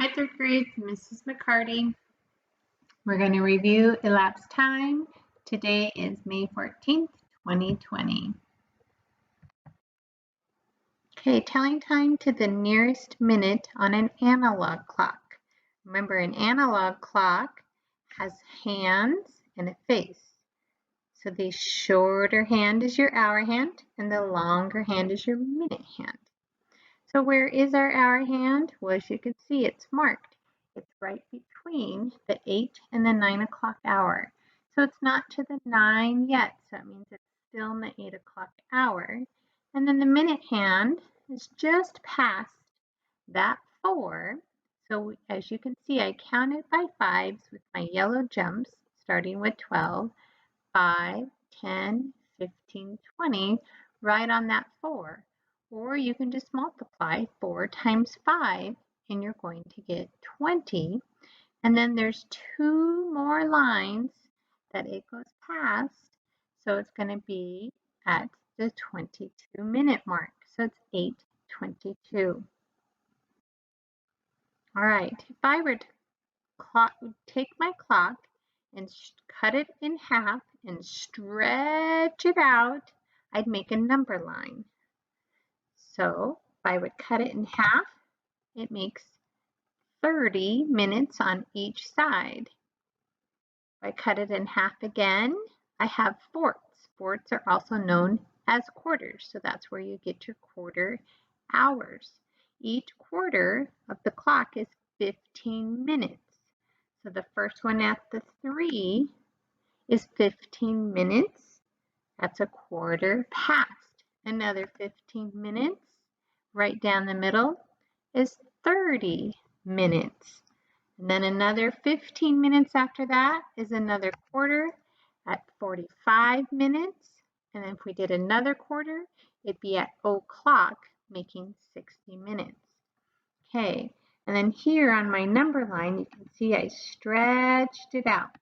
Hi, third grade, Mrs. McCarty. We're going to review elapsed time. Today is May 14th, 2020. Okay, telling time to the nearest minute on an analog clock. Remember, an analog clock has hands and a face. So the shorter hand is your hour hand and the longer hand is your minute hand. So where is our hour hand? Well, as you can see, it's marked. It's right between the 8 and the 9 o'clock hour. So it's not to the 9 yet, so that means it's still in the 8 o'clock hour. And then the minute hand is just past that 4. So as you can see, I counted by 5s with my yellow jumps, starting with 12, 5, 10, 15, 20, right on that 4. Or you can just multiply 4 times 5 and you're going to get 20. And then there's 2 more lines that it goes past. So it's going to be at the 22-minute mark. So it's 8:22. All right, if I were to take my clock and cut it in half and stretch it out, I'd make a number line. So if I would cut it in half, it makes 30 minutes on each side. If I cut it in half again, I have fourths. Fourths are also known as quarters, so that's where you get your quarter hours. Each quarter of the clock is 15 minutes. So the first one at the 3 is 15 minutes. That's a quarter past. Another 15 minutes right down the middle is 30 minutes. And then another 15 minutes after that is another quarter at 45 minutes. And then if we did another quarter, it'd be at o'clock, making 60 minutes. Okay, and then here on my number line, you can see I stretched it out.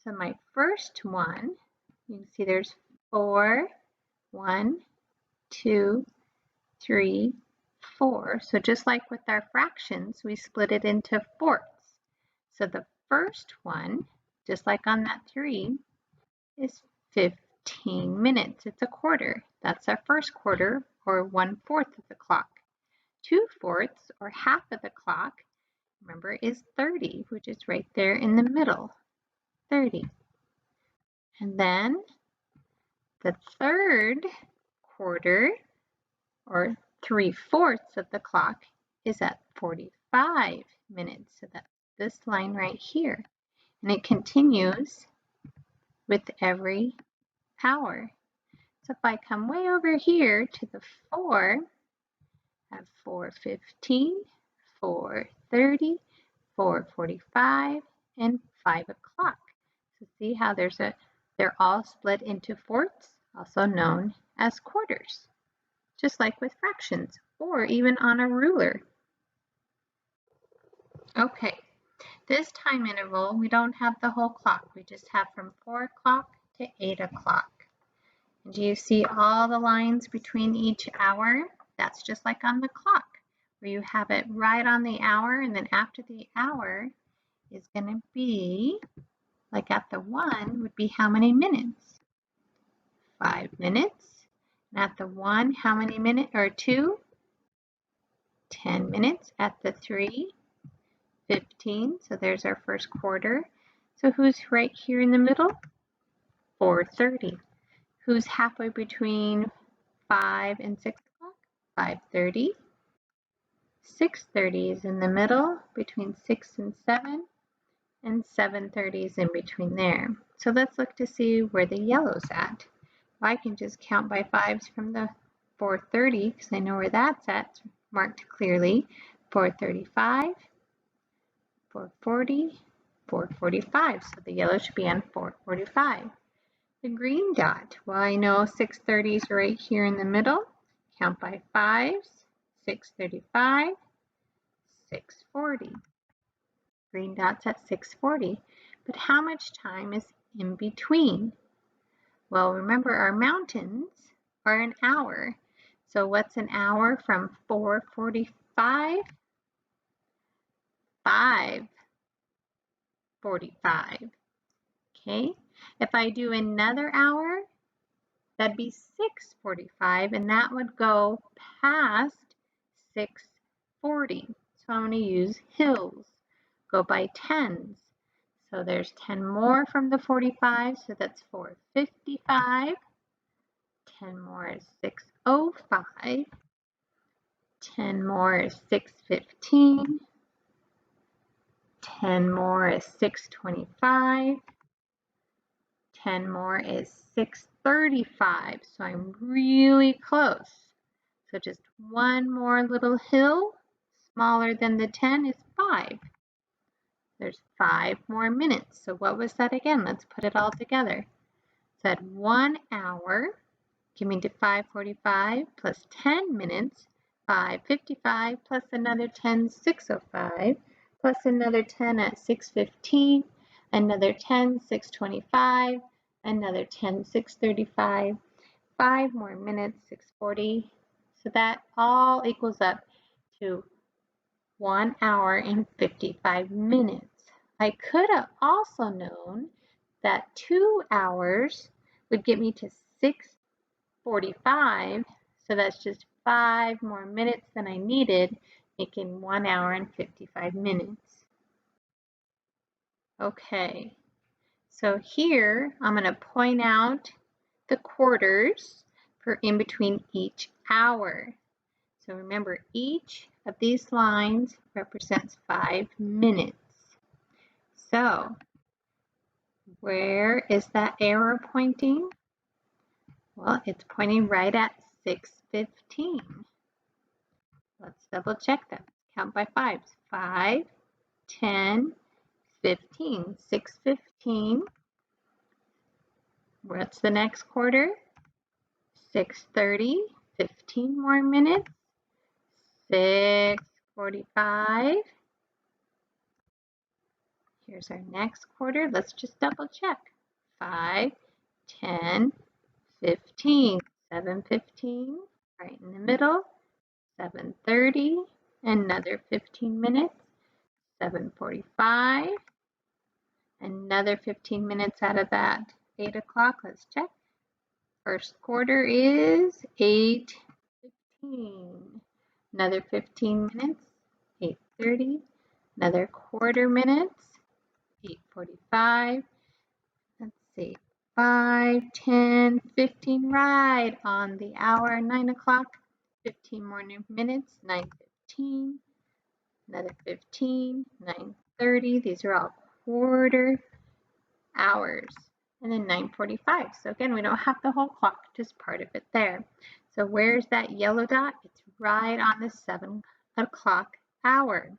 So my first one, you can see there's 4, 1, 2, 3, 4. So just like with our fractions, we split it into fourths. So the first one, just like on that 3, is 15 minutes. It's a quarter. That's our first quarter, or 1/4 of the clock. 2/4, or half of the clock, remember, is 30, which is right there in the middle, 30. And then the third quarter, or 3/4 of the clock, is at 45 minutes. So that's this line right here. And it continues with every hour. So if I come way over here to the 4, I have 4:15, 4:30, 4:45, and 5 o'clock. So see how they're all split into fourths, also known as quarters, just like with fractions or even on a ruler. Okay, this time interval, we don't have the whole clock. We just have from 4 o'clock to 8 o'clock. And do you see all the lines between each hour? That's just like on the clock, where you have it right on the hour, and then after the hour is going to be, like at the 1, would be how many minutes? 5 minutes. And at the 1, how many minutes? Or 2? 10 minutes. At the 3, 15. So there's our first quarter. So who's right here in the middle? 4:30. Who's halfway between 5 and 6 o'clock? 5:30. 6:30 is in the middle between 6 and 7, and 7:30 is in between there. So let's look to see where the yellow's at. Well, I can just count by 5s from the 4:30 because I know where that's at. It's marked clearly. 4:35, 4:40, 4:45. So the yellow should be on 4:45. The green dot, well, I know 6:30 is right here in the middle. Count by 5s, 6:35, 6:40. Green dot's at 6:40. But how much time is in between? Well, remember our mountains are an hour. So what's an hour from 4:45 5:45. Okay, if I do another hour, that'd be 6:45, and that would go past 6:40. So I'm going to use hills, go by tens. So there's 10 more from the 45, so that's 4:55. 10 more is 6:05. 10 more is 6:15. 10 more is 6:25. 10 more is 6:35. So I'm really close. So just one more little hill, smaller than the 10 is 5. There's 5 more minutes. So what was that again? Let's put it all together. So at 1 hour, give me to 5:45 plus 10 minutes, 5:55 plus another 10, 6:05, plus another 10 at 6:15, another 10, 6:25, another 10, 6:35, 5 more minutes, 6:40. So that all equals up to 1 hour and 55 minutes. I could have also known that 2 hours would get me to 6:45, so that's just 5 more minutes than I needed, making 1 hour and 55 minutes. Okay, so here I'm going to point out the quarters for in between each hour. So remember, each of these lines represents 5 minutes. So where is that arrow pointing? Well, it's pointing right at 6:15. Let's double check that. Count by fives. 5, 10, 15. 6:15. What's the next quarter? 6:30. 15 more minutes. 6:45. Here's our next quarter. Let's just double check. 5, 10, 15. 7:15. Right in the middle. 7:30. Another 15 minutes. 7:45. Another 15 minutes out of that. 8 o'clock, let's check. First quarter is 8:15. Another 15 minutes, 8:30. Another quarter minutes, 8:45. Let's see, 5, 10, 15, right on the hour, 9 o'clock. 15 more minutes, 9:15. Another 15, 9:30. These are all quarter hours. And then 9:45. So again, we don't have the whole clock, just part of it there. So where's that yellow dot? It's right on the 7 o'clock hour.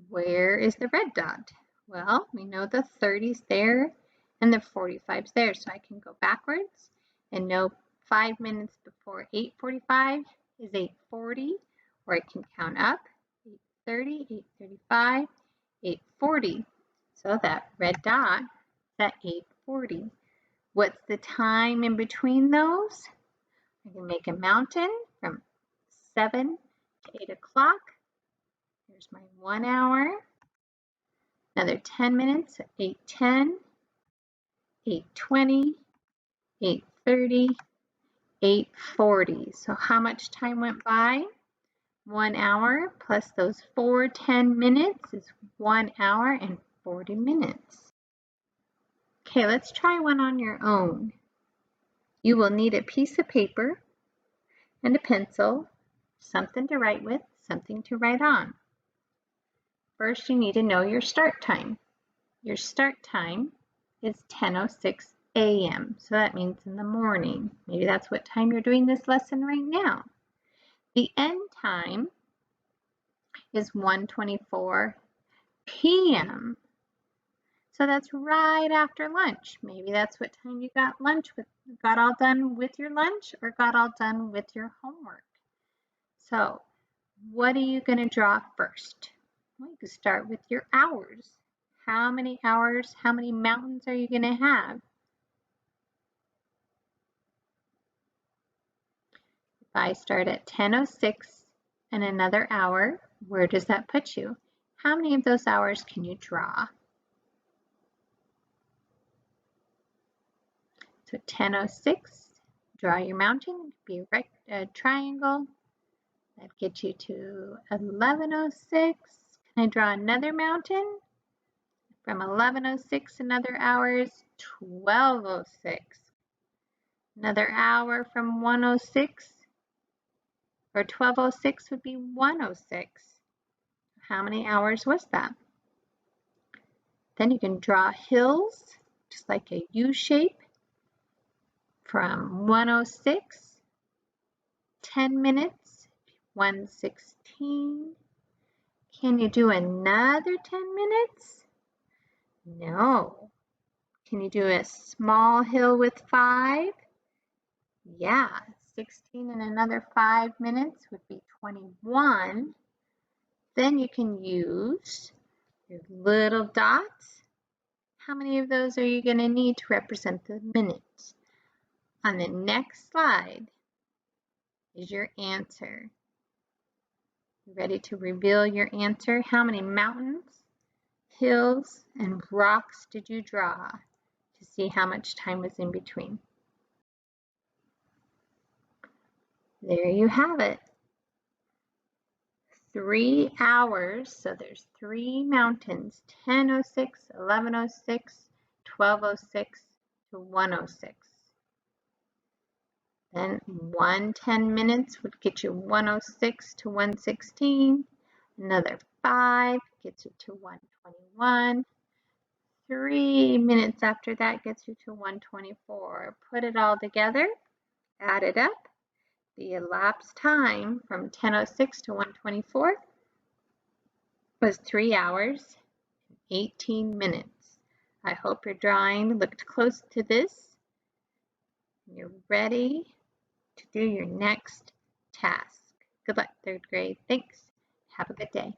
Where is the red dot? Well, we know the 30's there and the 45's there. So I can go backwards and know 5 minutes before 8:45 is 8:40, or I can count up 8:30, 8:35, 8:40. So that red dot is at 8:40. What's the time in between those? I can make a mountain from 7 to 8 o'clock. Here's my 1 hour. Another 10 minutes at 8:10, 8:20, 8:30, 8:40. So how much time went by? 1 hour plus those 4 10 minutes is 1 hour and 40 minutes. Okay, let's try one on your own. You will need a piece of paper and a pencil, something to write with, something to write on. First, you need to know your start time. Your start time is 10:06 a.m. So that means in the morning. Maybe that's what time you're doing this lesson right now. The end time is 1:24 p.m. So that's right after lunch. Maybe that's what time you got lunch with, got all done with your lunch, or got all done with your homework. So what are you going to draw first? Well, you can start with your hours. How many hours, how many mountains are you going to have? If I start at 10:06 and another hour, where does that put you? How many of those hours can you draw? So 10:06, draw your mountain, be a triangle. That gets you to 11:06. Can I draw another mountain? From 11:06, another hour is 12:06. Another hour from 1:06 or 12:06 would be 1:06. How many hours was that? Then you can draw hills, just like a U shape. From 1:06, 10 minutes, 1:16. Can you do another 10 minutes? No. Can you do a small hill with 5? Yeah, 16 and another 5 minutes would be 21. Then you can use your little dots. How many of those are you going to need to represent the minutes? On the next slide is your answer. You ready to reveal your answer? How many mountains, hills, and rocks did you draw to see how much time was in between? There you have it. 3 hours, so there's 3 mountains, 10:06, 11:06, 12:06 to 1:06. Then 10 minutes would get you 1:06 to 1:16. Another 5 gets you to 1:21. 3 minutes after that gets you to 1:24. Put it all together, add it up. The elapsed time from 10:06 to 1:24 was 3 hours, 18 minutes. I hope your drawing looked close to this. You're ready to do your next task. Good luck, third grade. Thanks. Have a good day.